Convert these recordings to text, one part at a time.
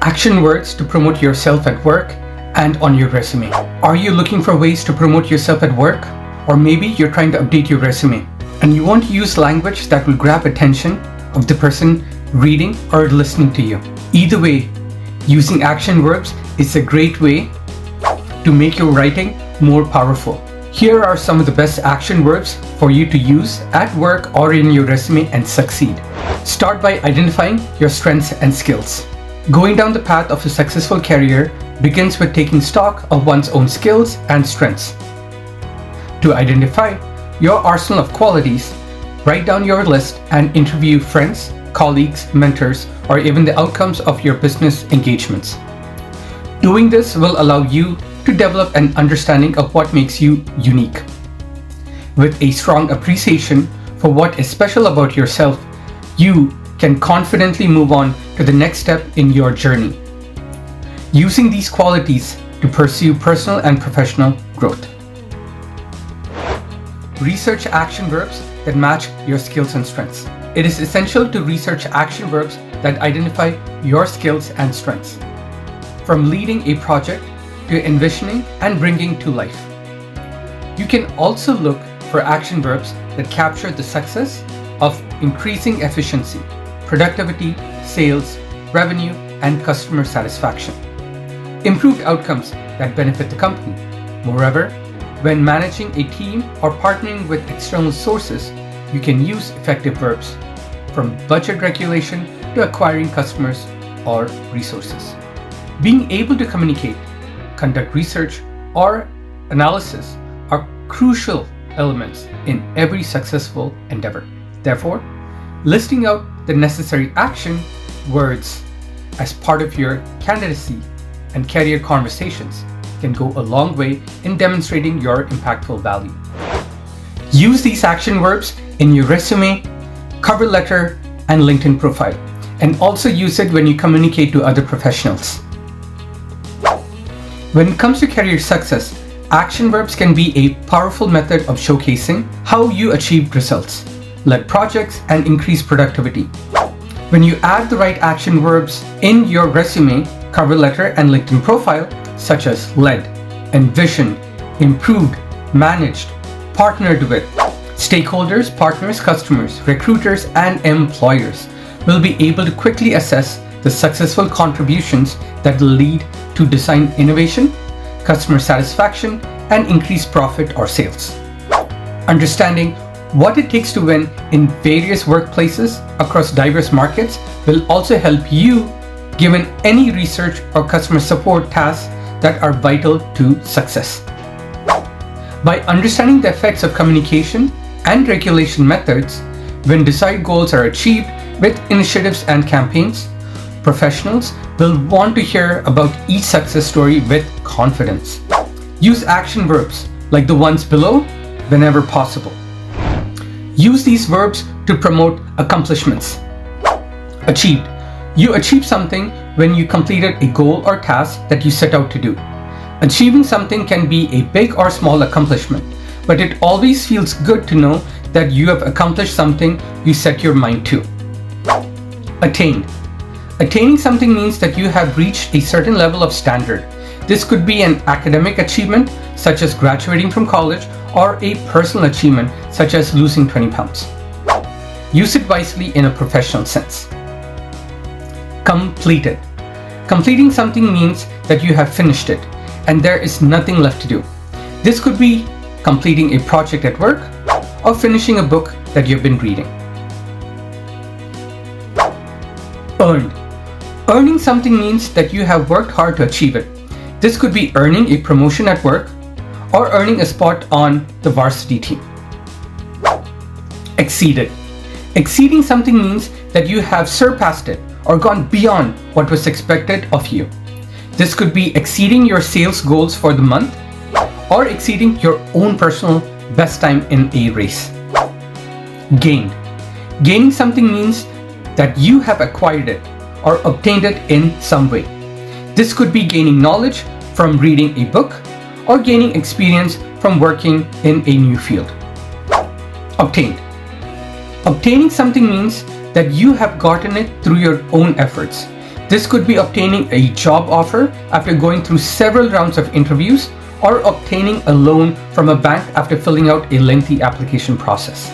Action words to promote yourself at work and on your resume. Are you looking for ways to promote yourself at work? Or maybe you're trying to update your resume and you want to use language that will grab attention of the person reading or listening to you. Either way, using action verbs is a great way to make your writing more powerful. Here are some of the best action verbs for you to use at work or in your resume and succeed. Start by identifying your strengths and skills. Going down the path of a successful career begins with taking stock of one's own skills and strengths. To identify your arsenal of qualities, write down your list and interview friends, colleagues, mentors, or even the outcomes of your business engagements. Doing this will allow you to develop an understanding of what makes you unique. With a strong appreciation for what is special about yourself, you can confidently move on to the next step in your journey, using these qualities to pursue personal and professional growth. Research action verbs that match your skills and strengths. It is essential to research action verbs that identify your skills and strengths, from leading a project to envisioning and bringing to life. You can also look for action verbs that capture the success of increasing efficiency, productivity, sales, revenue, and customer satisfaction. Improved outcomes that benefit the company. Moreover, when managing a team or partnering with external sources, you can use effective verbs, from budget regulation to acquiring customers or resources. Being able to communicate, conduct research, or analysis are crucial elements in every successful endeavor. Therefore, listing out the necessary action words as part of your candidacy and career conversations can go a long way in demonstrating your impactful value. Use these action verbs in your resume, cover letter, and LinkedIn profile, and also use it when you communicate to other professionals. When it comes to career success, action verbs can be a powerful method of showcasing how you achieved results, led projects, and increased productivity. When you add the right action verbs in your resume, cover letter, and LinkedIn profile, such as led, envisioned, improved, managed, partnered with, stakeholders, partners, customers, recruiters, and employers will be able to quickly assess the successful contributions that will lead to design innovation, customer satisfaction, and increased profit or sales. Understanding what it takes to win in various workplaces across diverse markets will also help you given any research or customer support tasks that are vital to success. By understanding the effects of communication and regulation methods when desired goals are achieved with initiatives and campaigns, professionals will want to hear about each success story with confidence. Use action verbs like the ones below whenever possible. Use these verbs to promote accomplishments. Achieved. You achieved something when you completed a goal or task that you set out to do. Achieving something can be a big or small accomplishment, but it always feels good to know that you have accomplished something you set your mind to. Attained. Attaining something means that you have reached a certain level of standard. This could be an academic achievement, such as graduating from college, or a personal achievement, such as losing 20 pounds. Use it wisely in a professional sense. Completed. Completing something means that you have finished it, and there is nothing left to do. This could be completing a project at work or finishing a book that you've been reading. Earned. Earning something means that you have worked hard to achieve it. This could be earning a promotion at work or earning a spot on the varsity team. Exceeded. Exceeding something means that you have surpassed it or gone beyond what was expected of you. This could be exceeding your sales goals for the month or exceeding your own personal best time in a race. Gained. Gaining something means that you have acquired it or obtained it in some way. This could be gaining knowledge from reading a book or gaining experience from working in a new field. Obtained. Obtaining something means that you have gotten it through your own efforts. This could be obtaining a job offer after going through several rounds of interviews, or obtaining a loan from a bank after filling out a lengthy application process.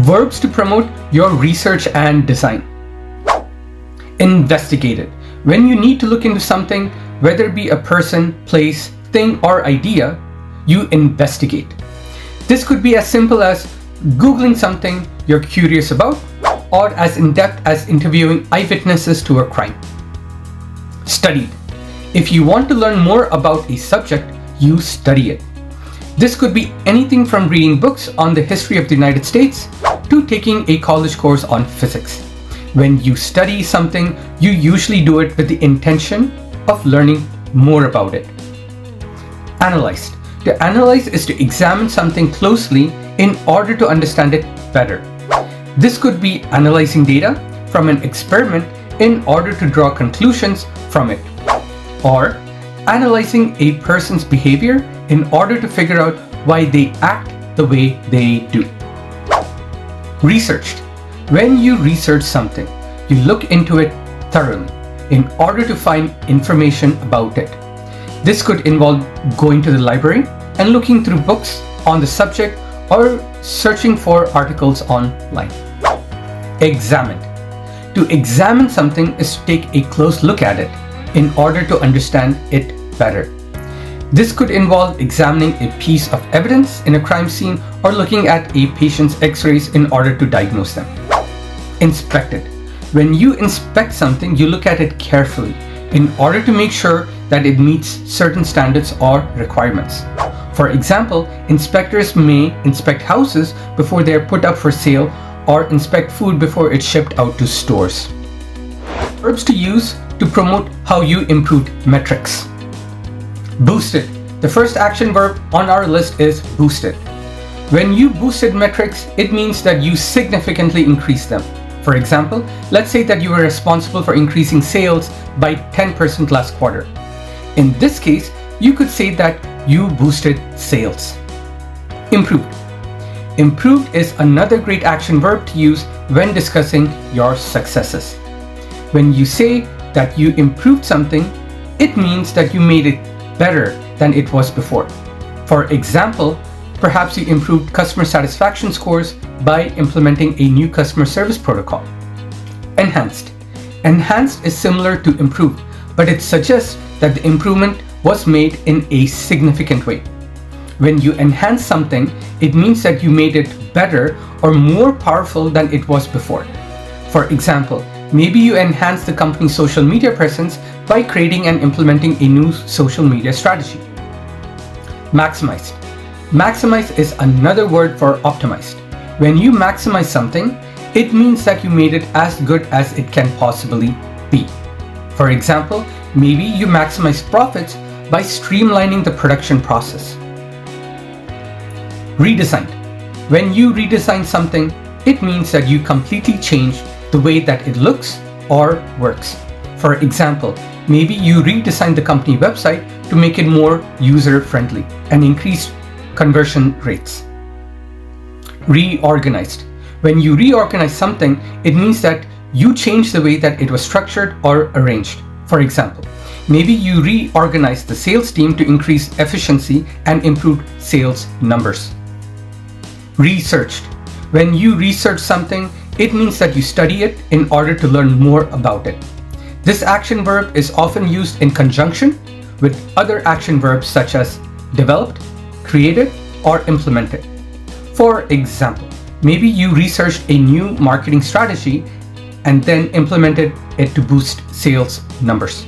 Verbs to promote your research and design. Investigate it. When you need to look into something, whether it be a person, place, thing, or idea, you investigate. This could be as simple as Googling something you're curious about, or as in-depth as interviewing eyewitnesses to a crime. Studied. If you want to learn more about a subject, you study it. This could be anything from reading books on the history of the United States to taking a college course on physics. When you study something, you usually do it with the intention of learning more about it. Analyzed. To analyze is to examine something closely in order to understand it better. This could be analyzing data from an experiment in order to draw conclusions from it, or analyzing a person's behavior in order to figure out why they act the way they do. Researched. When you research something, you look into it thoroughly in order to find information about it. This could involve going to the library and looking through books on the subject, or searching for articles online. Examined. To examine something is to take a close look at it in order to understand it better. This could involve examining a piece of evidence in a crime scene, or looking at a patient's x-rays in order to diagnose them. Inspected. When you inspect something, you look at it carefully in order to make sure that it meets certain standards or requirements. For example, inspectors may inspect houses before they are put up for sale, or inspect food before it's shipped out to stores. Verbs to use to promote how you improved metrics. Boosted. The first action verb on our list is boosted. When you boosted metrics, it means that you significantly increased them. For example, let's say that you were responsible for increasing sales by 10% last quarter. In this case, you could say that you boosted sales. Improved. Improved is another great action verb to use when discussing your successes. When you say that you improved something, it means that you made it better than it was before. For example, perhaps you improved customer satisfaction scores by implementing a new customer service protocol. Enhanced. Enhanced is similar to improved, but it suggests that the improvement was made in a significant way. When you enhance something, it means that you made it better or more powerful than it was before. For example, maybe you enhanced the company's social media presence by creating and implementing a new social media strategy. Maximized. Maximize is another word for optimized. When you maximize something, it means that you made it as good as it can possibly be. For example, maybe you maximize profits by streamlining the production process. Redesigned. When you redesign something, it means that you completely change the way that it looks or works. For example, maybe you redesigned the company website to make it more user-friendly and increase conversion rates. Reorganized. When you reorganize something, it means that you change the way that it was structured or arranged. For example, maybe you reorganized the sales team to increase efficiency and improve sales numbers. Researched. When you research something, it means that you study it in order to learn more about it. This action verb is often used in conjunction with other action verbs such as developed, created, or implemented. For example, maybe you researched a new marketing strategy and then implemented it to boost sales numbers.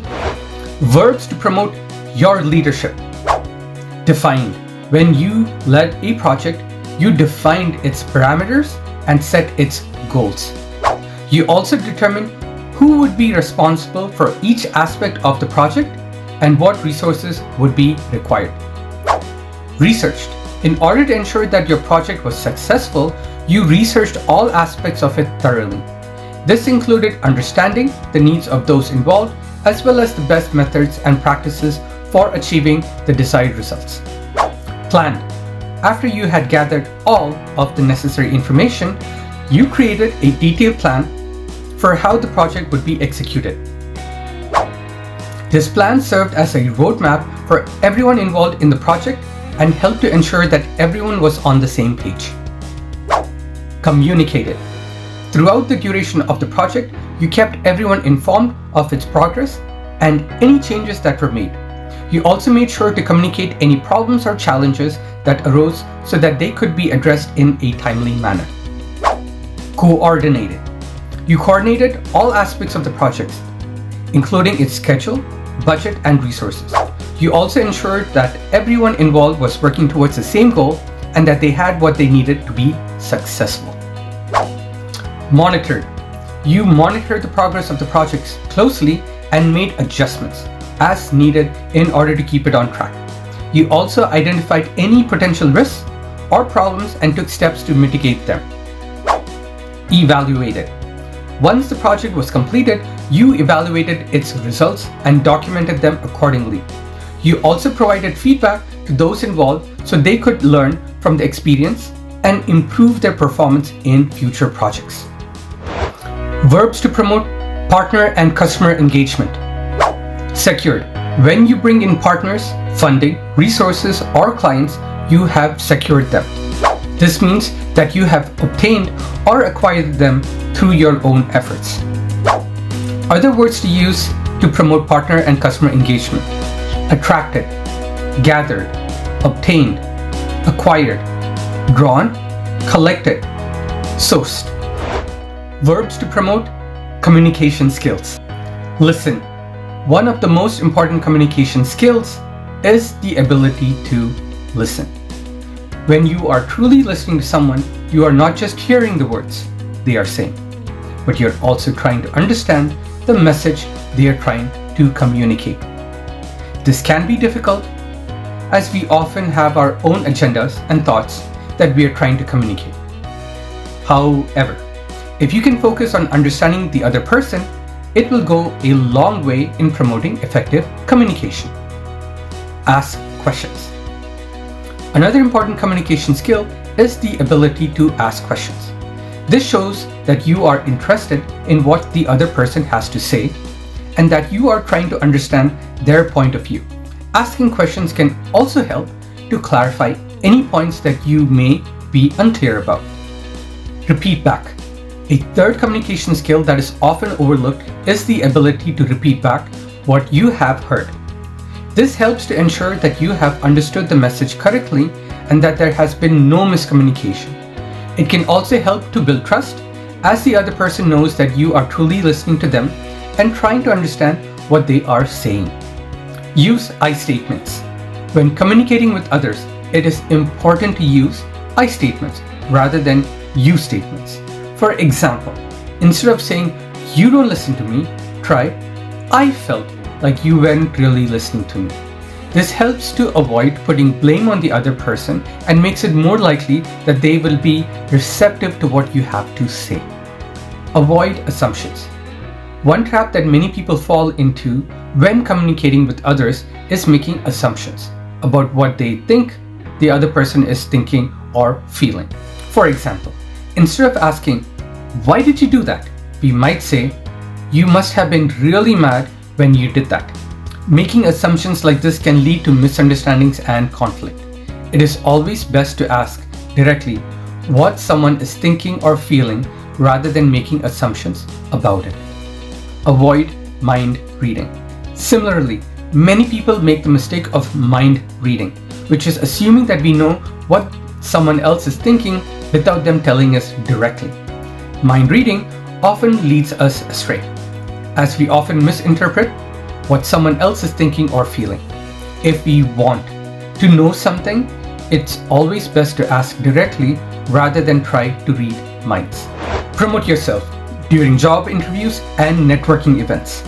Verbs to promote your leadership. Defined. When you led a project, you defined its parameters and set its goals. You also determined who would be responsible for each aspect of the project and what resources would be required. Researched. In order to ensure that your project was successful, you researched all aspects of it thoroughly. This included understanding the needs of those involved, as well as the best methods and practices for achieving the desired results. Planned. After you had gathered all of the necessary information, you created a detailed plan for how the project would be executed. This plan served as a roadmap for everyone involved in the project and helped to ensure that everyone was on the same page. Communicated. Throughout the duration of the project, you kept everyone informed of its progress and any changes that were made. You also made sure to communicate any problems or challenges that arose so that they could be addressed in a timely manner. Coordinated. You coordinated all aspects of the project, including its schedule, budget, and resources. You also ensured that everyone involved was working towards the same goal and that they had what they needed to be successful. Monitored. You monitored the progress of the projects closely and made adjustments as needed in order to keep it on track. You also identified any potential risks or problems and took steps to mitigate them. Evaluated. Once the project was completed, you evaluated its results and documented them accordingly. You also provided feedback to those involved so they could learn from the experience and improve their performance in future projects. Verbs to promote partner and customer engagement. Secured. When you bring in partners, funding, resources, or clients, you have secured them. This means that you have obtained or acquired them through your own efforts. Other words to use to promote partner and customer engagement: attracted, gathered, obtained, acquired, drawn, collected, sourced. Verbs to promote communication skills. Listen. One of the most important communication skills is the ability to listen. When you are truly listening to someone, you are not just hearing the words they are saying, but you're also trying to understand the message they are trying to communicate. This can be difficult as we often have our own agendas and thoughts that we are trying to communicate. However, if you can focus on understanding the other person, it will go a long way in promoting effective communication. Ask questions. Another important communication skill is the ability to ask questions. This shows that you are interested in what the other person has to say and that you are trying to understand their point of view. Asking questions can also help to clarify any points that you may be unclear about. Repeat back. A third communication skill that is often overlooked is the ability to repeat back what you have heard. This helps to ensure that you have understood the message correctly and that there has been no miscommunication. It can also help to build trust as the other person knows that you are truly listening to them and trying to understand what they are saying. Use I statements. When communicating with others, it is important to use I statements rather than you statements. For example, instead of saying, "You don't listen to me," try, "I felt like you weren't really listening to me." This helps to avoid putting blame on the other person and makes it more likely that they will be receptive to what you have to say. Avoid assumptions. One trap that many people fall into when communicating with others is making assumptions about what they think the other person is thinking or feeling. For example, instead of asking, "Why did you do that?" we might say, "You must have been really mad when you did that." Making assumptions like this can lead to misunderstandings and conflict. It is always best to ask directly what someone is thinking or feeling rather than making assumptions about it. Avoid mind reading. Similarly, many people make the mistake of mind reading, which is assuming that we know what someone else is thinking without them telling us directly. Mind reading often leads us astray, as we often misinterpret what someone else is thinking or feeling. If we want to know something, it's always best to ask directly rather than try to read minds. Promote yourself during job interviews and networking events.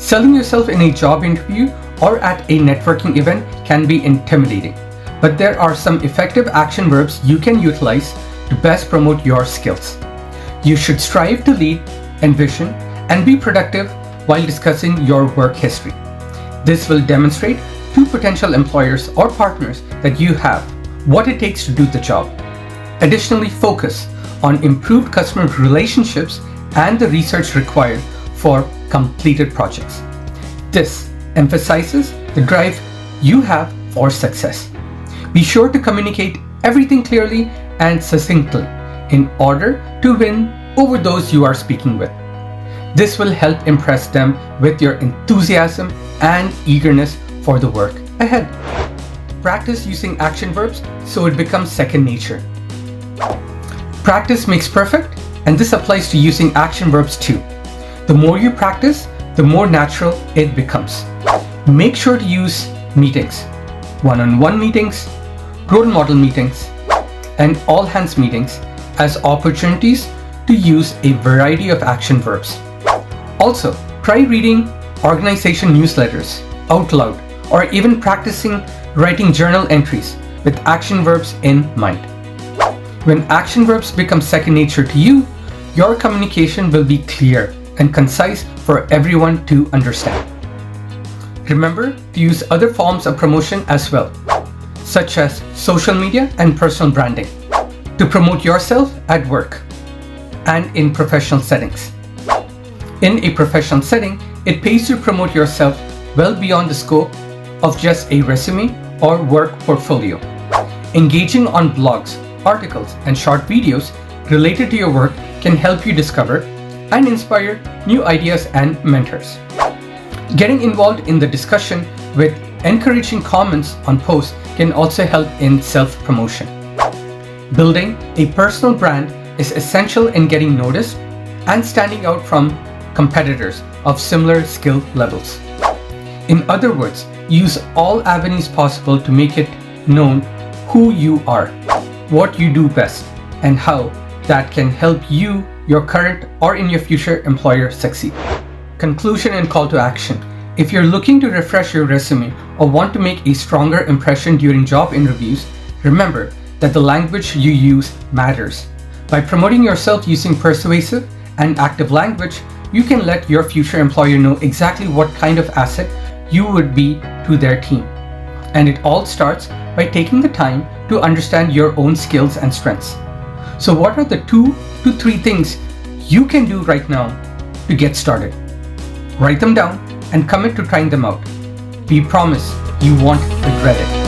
Selling yourself in a job interview or at a networking event can be intimidating, but there are some effective action verbs you can utilize to best promote your skills. You should strive to lead, envision, and be productive while discussing your work history. This will demonstrate to potential employers or partners that you have what it takes to do the job. Additionally, focus on improved customer relationships and the research required for completed projects. This emphasizes the drive you have for success. Be sure to communicate everything clearly and succinctly in order to win over those you are speaking with. This will help impress them with your enthusiasm and eagerness for the work ahead. Practice using action verbs so it becomes second nature. Practice makes perfect, and this applies to using action verbs too. The more you practice, the more natural it becomes. Make sure to use meetings, one-on-one meetings, role model meetings, and all-hands meetings as opportunities to use a variety of action verbs. Also, try reading organization newsletters out loud or even practicing writing journal entries with action verbs in mind. When action verbs become second nature to you, your communication will be clear and concise for everyone to understand. Remember to use other forms of promotion as well, such as social media and personal branding, to promote yourself at work and in professional settings. In a professional setting, it pays to promote yourself well beyond the scope of just a resume or work portfolio. Engaging on blogs, articles, and short videos related to your work can help you discover and inspire new ideas and mentors. Getting involved in the discussion with encouraging comments on posts can also help in self-promotion. Building a personal brand is essential in getting noticed and standing out from competitors of similar skill levels. In other words, use all avenues possible to make it known who you are, what you do best, and how that can help you, your current, or in your future employer succeed. Conclusion and call to action. If you're looking to refresh your resume or want to make a stronger impression during job interviews, remember that the language you use matters. By promoting yourself using persuasive and active language, you can let your future employer know exactly what kind of asset you would be to their team. And it all starts by taking the time to understand your own skills and strengths. So what are the 2 to 3 things you can do right now to get started? Write them down and commit to trying them out. We promise you won't regret it.